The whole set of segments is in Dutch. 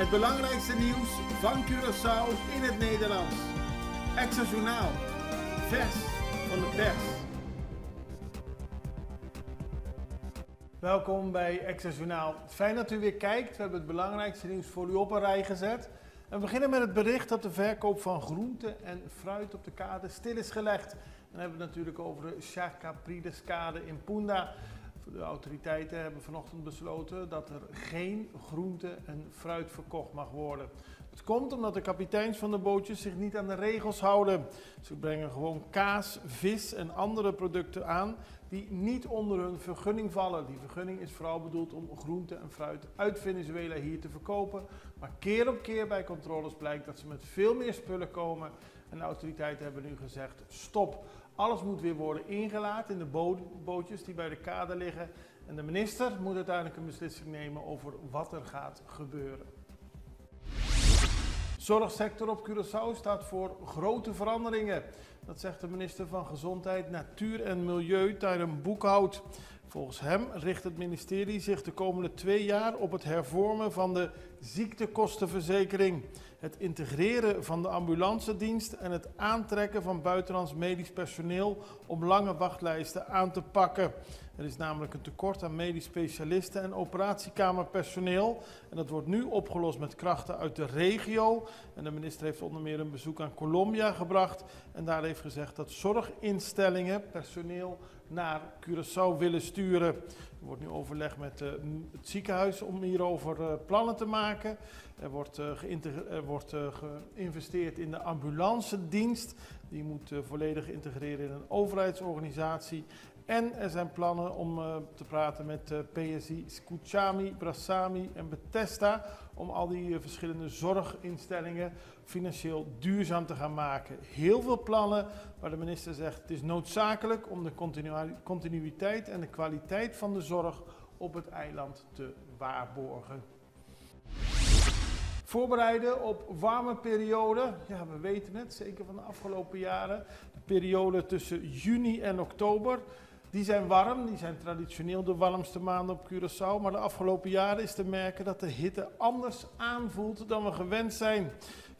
Het belangrijkste nieuws van Curaçao in het Nederlands. Extra Journaal. Vers van de pers. Welkom bij Extra Journaal. Fijn dat u weer kijkt. We hebben het belangrijkste nieuws voor u op een rij gezet. En we beginnen met het bericht dat de verkoop van groente en fruit op de kade stil is gelegd. Dan hebben we het natuurlijk over de Chacaprides-kade in Punda. De autoriteiten hebben vanochtend besloten dat er geen groente en fruit verkocht mag worden. Het komt omdat de kapiteins van de bootjes zich niet aan de regels houden. Ze brengen gewoon kaas, vis en andere producten aan die niet onder hun vergunning vallen. Die vergunning is vooral bedoeld om groente en fruit uit Venezuela hier te verkopen. Maar keer op keer bij controles blijkt dat ze met veel meer spullen komen. En de autoriteiten hebben nu gezegd stop. Alles moet weer worden ingelaten in de bootjes die bij de kade liggen. En de minister moet uiteindelijk een beslissing nemen over wat er gaat gebeuren. De zorgsector op Curaçao staat voor grote veranderingen. Dat zegt de minister van Gezondheid, Natuur en Milieu, Tyrone Boekhout. Volgens hem richt het ministerie zich de komende 2 jaar op het hervormen van de ziektekostenverzekering, het integreren van de ambulancedienst en het aantrekken van buitenlands medisch personeel om lange wachtlijsten aan te pakken. Er is namelijk een tekort aan medisch specialisten en operatiekamerpersoneel. En dat wordt nu opgelost met krachten uit de regio. En de minister heeft onder meer een bezoek aan Colombia gebracht. En daar heeft gezegd dat zorginstellingen personeel naar Curaçao willen sturen. Er wordt nu overleg met het ziekenhuis om hierover plannen te maken. Er wordt geïnvesteerd in de ambulancedienst. Die moet volledig integreren in een overheidsorganisatie. En er zijn plannen om te praten met PSI, Scuchami, Brasami en Bethesda om al die verschillende zorginstellingen financieel duurzaam te gaan maken. Heel veel plannen waar de minister zegt het is noodzakelijk om de continuïteit en de kwaliteit van de zorg op het eiland te waarborgen. Voorbereiden op warme perioden. Ja, we weten het, zeker van de afgelopen jaren. De periode tussen juni en oktober. Die zijn warm, die zijn traditioneel de warmste maanden op Curaçao. Maar de afgelopen jaren is te merken dat de hitte anders aanvoelt dan we gewend zijn.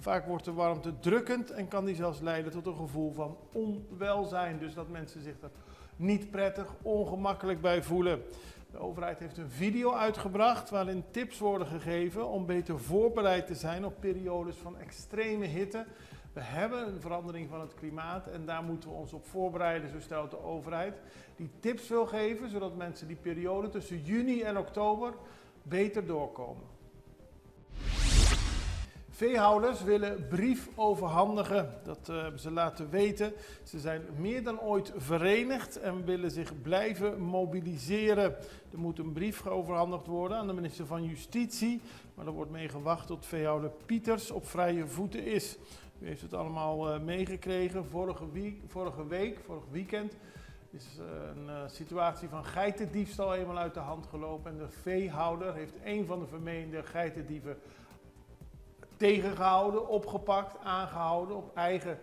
Vaak wordt de warmte drukkend en kan die zelfs leiden tot een gevoel van onwelzijn. Dus dat mensen zich er niet prettig, ongemakkelijk bij voelen. De overheid heeft een video uitgebracht waarin tips worden gegeven om beter voorbereid te zijn op periodes van extreme hitte. We hebben een verandering van het klimaat en daar moeten we ons op voorbereiden, zo stelt de overheid. Die tips wil geven, zodat mensen die periode tussen juni en oktober beter doorkomen. Veehouders willen brief overhandigen, dat hebben ze laten weten. Ze zijn meer dan ooit verenigd en willen zich blijven mobiliseren. Er moet een brief overhandigd worden aan de minister van Justitie, maar er wordt mee gewacht tot veehouder Pieters op vrije voeten is. U heeft het allemaal meegekregen. Vorig weekend is een situatie van geitendiefstal eenmaal uit de hand gelopen. En de veehouder heeft een van de vermeende geitendieven tegengehouden, opgepakt, aangehouden op eigen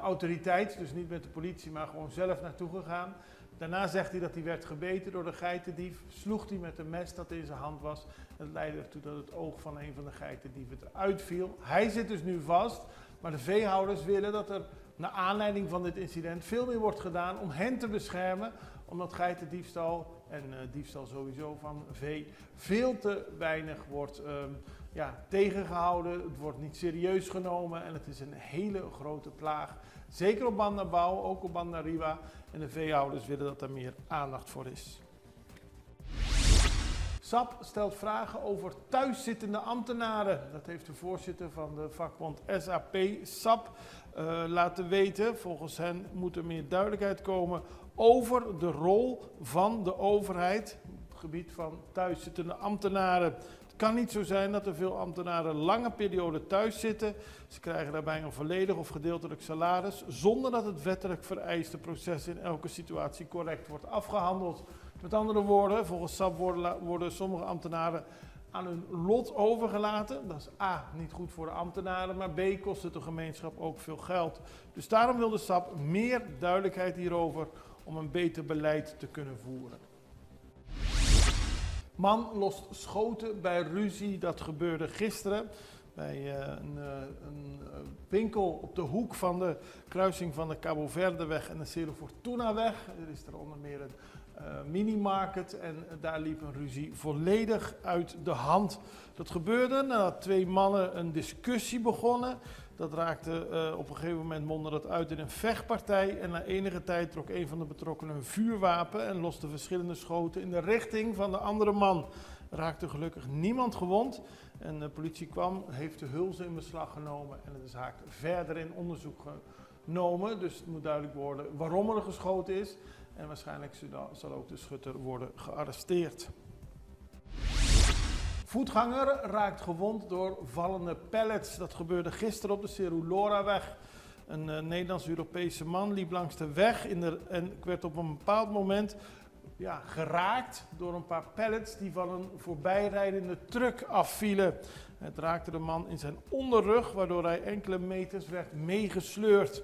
autoriteit. Dus niet met de politie, maar gewoon zelf naartoe gegaan. Daarna zegt hij dat hij werd gebeten door de geitendief. Sloeg hij met een mes dat in zijn hand was. Dat leidde ertoe dat het oog van een van de geitendieven eruit viel. Hij zit dus nu vast. Maar de veehouders willen dat er naar aanleiding van dit incident veel meer wordt gedaan om hen te beschermen. Omdat geitendiefstal en diefstal sowieso van vee veel te weinig wordt tegengehouden. Het wordt niet serieus genomen en het is een hele grote plaag. Zeker op Banda Bau, ook op Banda Riwa. En de veehouders willen dat er meer aandacht voor is. SAP stelt vragen over thuiszittende ambtenaren. Dat heeft de voorzitter van de vakbond SAP SAP laten weten. Volgens hen moet er meer duidelijkheid komen over de rol van de overheid op het gebied van thuiszittende ambtenaren. Het kan niet zo zijn dat er veel ambtenaren lange perioden thuis zitten. Ze krijgen daarbij een volledig of gedeeltelijk salaris zonder dat het wettelijk vereiste proces in elke situatie correct wordt afgehandeld. Met andere woorden, volgens SAP worden sommige ambtenaren aan hun lot overgelaten. Dat is A, niet goed voor de ambtenaren, maar B, kost het de gemeenschap ook veel geld. Dus daarom wil de SAP meer duidelijkheid hierover om een beter beleid te kunnen voeren. Man lost schoten bij ruzie. Dat gebeurde gisteren bij een winkel op de hoek van de kruising van de Cabo Verdeweg en de Cerro Fortunaweg. Er is er onder meer een minimarket en daar liep een ruzie volledig uit de hand. Dat gebeurde nadat twee mannen een discussie begonnen. Dat raakte op een gegeven moment mondde dat uit in een vechtpartij en na enige tijd trok een van de betrokkenen een vuurwapen en loste verschillende schoten in de richting van de andere man. Er raakte gelukkig niemand gewond en de politie kwam, heeft de hulzen in beslag genomen en de zaak verder in onderzoek genomen. Dus het moet duidelijk worden waarom er geschoten is en waarschijnlijk zal ook de schutter worden gearresteerd. Voetganger raakt gewond door vallende pallets. Dat gebeurde gisteren op de Cerro-Loraweg. Een Nederlands-Europese man liep langs de weg en werd op een bepaald moment geraakt door een paar pallets die van een voorbijrijdende truck afvielen. Het raakte de man in zijn onderrug, waardoor hij enkele meters werd meegesleurd.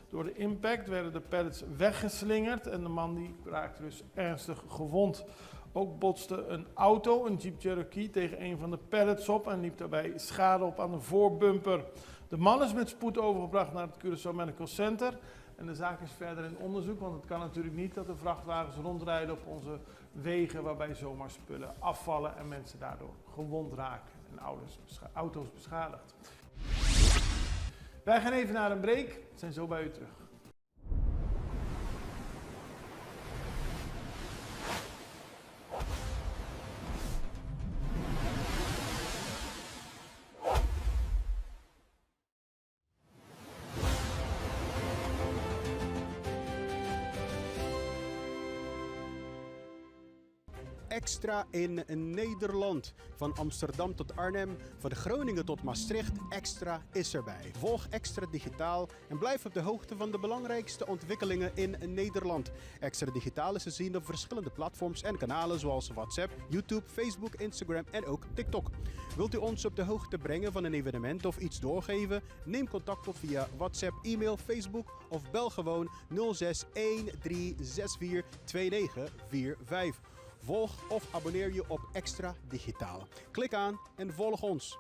Door de impact werden de pallets weggeslingerd en de man die raakte dus ernstig gewond. Ook botste een auto, een Jeep Cherokee, tegen een van de pallets op en liep daarbij schade op aan de voorbumper. De man is met spoed overgebracht naar het Curaçao Medical Center. En de zaak is verder in onderzoek, want het kan natuurlijk niet dat er vrachtwagens rondrijden op onze wegen waarbij zomaar spullen afvallen en mensen daardoor gewond raken en auto's beschadigd. Wij gaan even naar een break, we zijn zo bij u terug. Extra in Nederland. Van Amsterdam tot Arnhem, van Groningen tot Maastricht, Extra is erbij. Volg Extra Digitaal en blijf op de hoogte van de belangrijkste ontwikkelingen in Nederland. Extra Digitaal is te zien op verschillende platforms en kanalen zoals WhatsApp, YouTube, Facebook, Instagram en ook TikTok. Wilt u ons op de hoogte brengen van een evenement of iets doorgeven? Neem contact op via WhatsApp, e-mail, Facebook of bel gewoon 06 1364 2945. Volg of abonneer je op Extra Digitaal. Klik aan en volg ons.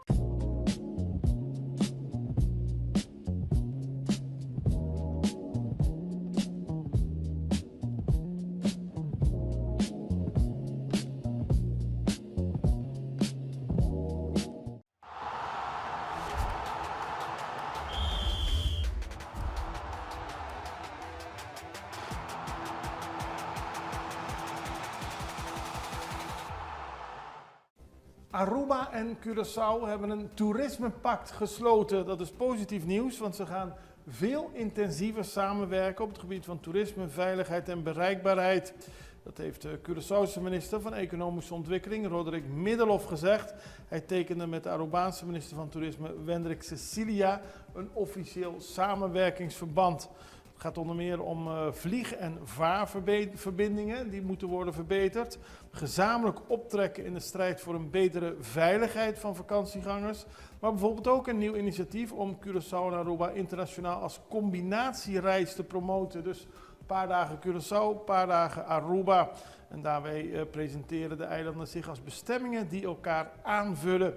Aruba en Curaçao hebben een toerismepact gesloten. Dat is positief nieuws, want ze gaan veel intensiever samenwerken op het gebied van toerisme, veiligheid en bereikbaarheid. Dat heeft de Curaçaose minister van Economische Ontwikkeling, Roderick Middelhoff, gezegd. Hij tekende met de Arubaanse minister van Toerisme, Wendrik Cecilia, een officieel samenwerkingsverband. Het gaat onder meer om vlieg- en vaarverbindingen, die moeten worden verbeterd. Gezamenlijk optrekken in de strijd voor een betere veiligheid van vakantiegangers. Maar bijvoorbeeld ook een nieuw initiatief om Curaçao en Aruba internationaal als combinatiereis te promoten. Dus een paar dagen Curaçao, een paar dagen Aruba. En daarbij presenteren de eilanden zich als bestemmingen die elkaar aanvullen.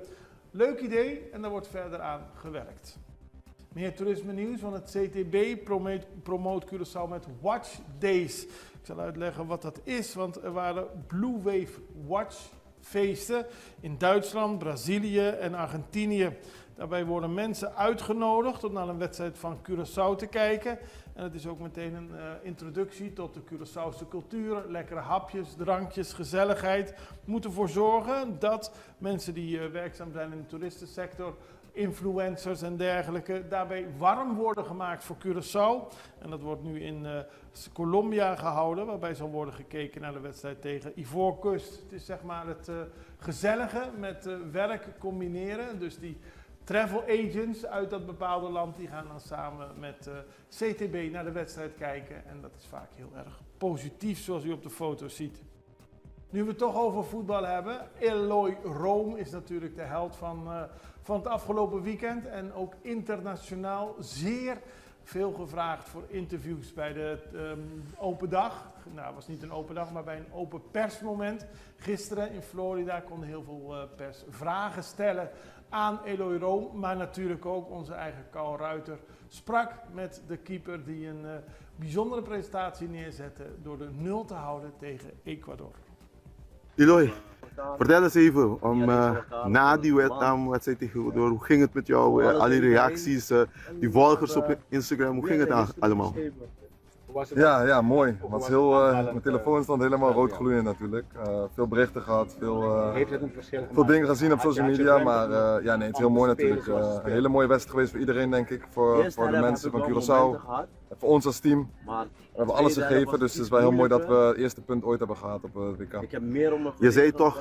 Leuk idee en daar wordt verder aan gewerkt. Meer toerisme nieuws, want het CTB promoot Curaçao met Watch Days. Ik zal uitleggen wat dat is, want er waren Blue Wave Watch feesten in Duitsland, Brazilië en Argentinië. Daarbij worden mensen uitgenodigd om naar een wedstrijd van Curaçao te kijken. En het is ook meteen een introductie tot de Curaçaose cultuur. Lekkere hapjes, drankjes, gezelligheid. We moeten ervoor zorgen dat mensen die werkzaam zijn in de toeristensector, influencers en dergelijke, daarbij warm worden gemaakt voor Curaçao. En dat wordt nu in Colombia gehouden, waarbij zal worden gekeken naar de wedstrijd tegen Ivoorkust. Het is zeg maar het gezellige met werk combineren. Dus die travel agents uit dat bepaalde land, die gaan dan samen met CTB naar de wedstrijd kijken. En dat is vaak heel erg positief, zoals u op de foto ziet. Nu we het toch over voetbal hebben, Eloy Room is natuurlijk de held van het afgelopen weekend. En ook internationaal zeer Veel gevraagd voor interviews bij de open dag. Nou, het was niet een open dag, maar bij een open persmoment. Gisteren in Florida konden heel veel pers vragen stellen aan Eloy Room. Maar natuurlijk ook onze eigen Carl Ruiter sprak met de keeper die een bijzondere presentatie neerzette door de 0 te houden tegen Ecuador. Eloy, vertel eens even, na die wedstrijd tegen Ecuador, hoe ging het met jou? Al die reacties, die volgers op Instagram, hoe ging het allemaal? Ja, mooi. Was heel, mijn telefoon stond helemaal rood gloeiend natuurlijk. Veel berichten gehad, veel dingen gezien op social media, maar ja, nee, het is heel mooi natuurlijk. Een hele mooie wedstrijd geweest voor iedereen denk ik, voor de mensen van Curaçao, voor ons als team. We hebben alles gegeven, dus het is wel heel mooi dat we het eerste punt ooit hebben gehad op het WK. Je zei toch,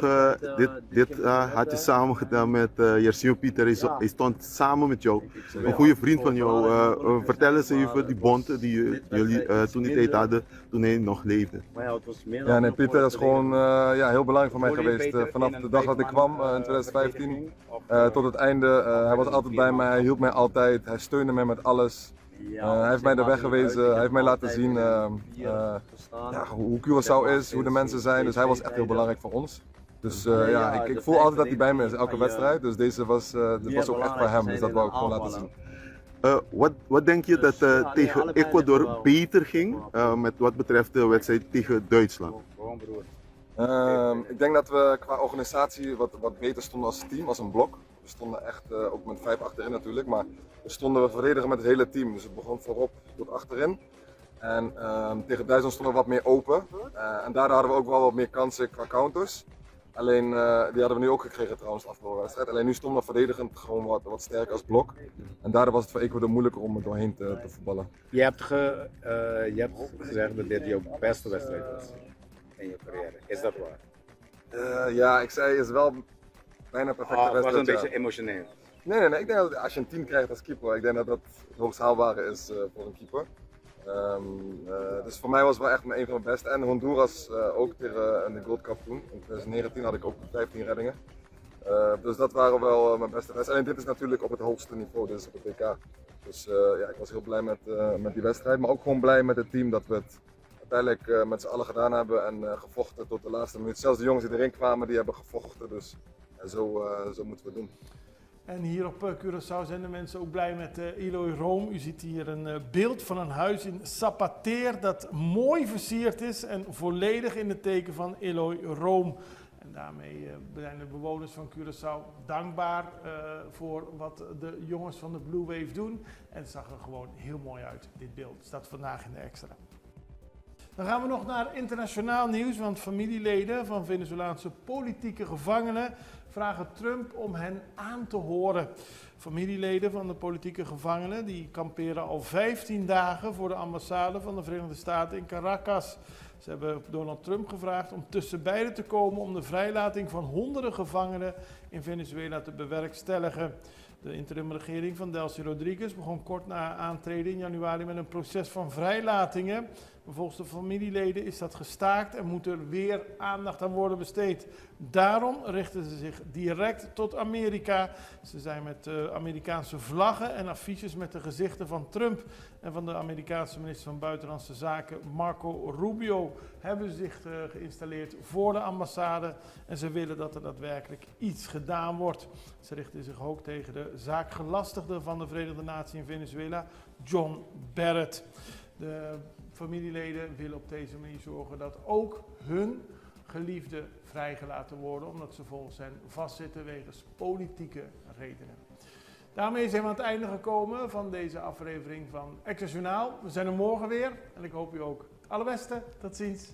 dit had je samen gedaan met Jersey Pieter, hij stond samen met jou, een goede vriend van jou. Vertel eens even die bond die jullie toen die tijd hadden, toen hij nog leefde. Ja, nee, Pieter is gewoon ja, heel belangrijk voor mij geweest. Vanaf de dag dat ik kwam in 2015 tot het einde. Hij was altijd bij mij, hij hielp mij altijd, hij steunde mij met alles. Hij heeft mij de weg gewezen, hij heeft mij laten zien ja, hoe Curaçao is, hoe de mensen zijn. Dus hij was echt heel belangrijk voor ons. Dus ja, ik voel altijd dat hij bij me is, elke wedstrijd. Dus dit was ook echt voor hem, dus dat wou ik gewoon laten zien. Wat denk je dat tegen Ecuador beter ging met wat betreft de wedstrijd tegen Duitsland? Ik denk dat we qua organisatie wat beter stonden als team, als een blok. We stonden echt ook met 5 achterin natuurlijk, maar we stonden verdedigen met het hele team. Dus het begon voorop tot achterin. En tegen Duitsland stonden we wat meer open. En daardoor hadden we ook wel wat meer kansen qua counters. Alleen die hadden we nu ook gekregen trouwens de afgelopen wedstrijd. Alleen nu stonden we verdedigend gewoon wat sterker als blok. En daardoor was het voor Ecuador moeilijker om er doorheen te voetballen. Je hebt gezegd dat dit jouw beste wedstrijd was in je carrière. Is dat waar? Ja, ik zei het is wel bijna perfecte wedstrijd. Het was een beetje emotioneel. Nee, ik denk dat als je een 10 krijgt als keeper, ik denk dat dat het hoogst haalbare is voor een keeper. Dus voor mij was het wel echt een van de beste. En Honduras ook tegen in de Gold Cup toen. In 2019 had ik ook 15 reddingen. Dus dat waren wel mijn beste wedstrijden. En dit is natuurlijk op het hoogste niveau, dit is op het WK. Dus ja, ik was heel blij met die wedstrijd. Maar ook gewoon blij met het team dat we het uiteindelijk met z'n allen gedaan hebben en gevochten tot de laatste minuut. Zelfs de jongens die erin kwamen, die hebben gevochten. Dus zo moeten we het doen. En hier op Curaçao zijn de mensen ook blij met Eloy Room. U ziet hier een beeld van een huis in Zapateer dat mooi versierd is en volledig in het teken van Eloy Room. En daarmee zijn de bewoners van Curaçao dankbaar voor wat de jongens van de Blue Wave doen. En het zag er gewoon heel mooi uit, dit beeld. Het staat vandaag in de extra. Dan gaan we nog naar internationaal nieuws, want familieleden van Venezolaanse politieke gevangenen vragen Trump om hen aan te horen. Familieleden van de politieke gevangenen die kamperen al 15 dagen voor de ambassade van de Verenigde Staten in Caracas. Ze hebben Donald Trump gevraagd om tussen beiden te komen om de vrijlating van honderden gevangenen in Venezuela te bewerkstelligen. De interimregering van Delcy Rodriguez begon kort na aantreden in januari met een proces van vrijlatingen. Maar volgens de familieleden is dat gestaakt en moet er weer aandacht aan worden besteed. Daarom richten ze zich direct tot Amerika. Ze zijn met Amerikaanse vlaggen en affiches met de gezichten van Trump en van de Amerikaanse minister van Buitenlandse Zaken Marco Rubio hebben ze zich geïnstalleerd voor de ambassade en ze willen dat er daadwerkelijk iets gedaan wordt. Ze richten zich ook tegen de zaakgelastigde van de Verenigde Naties in Venezuela, John Barrett. De familieleden willen op deze manier zorgen dat ook hun geliefden vrijgelaten worden, omdat ze volgens hen vastzitten wegens politieke redenen. Daarmee zijn we aan het einde gekomen van deze aflevering van Extra Journaal. We zijn er morgen weer en ik hoop u ook. Allerbeste, tot ziens.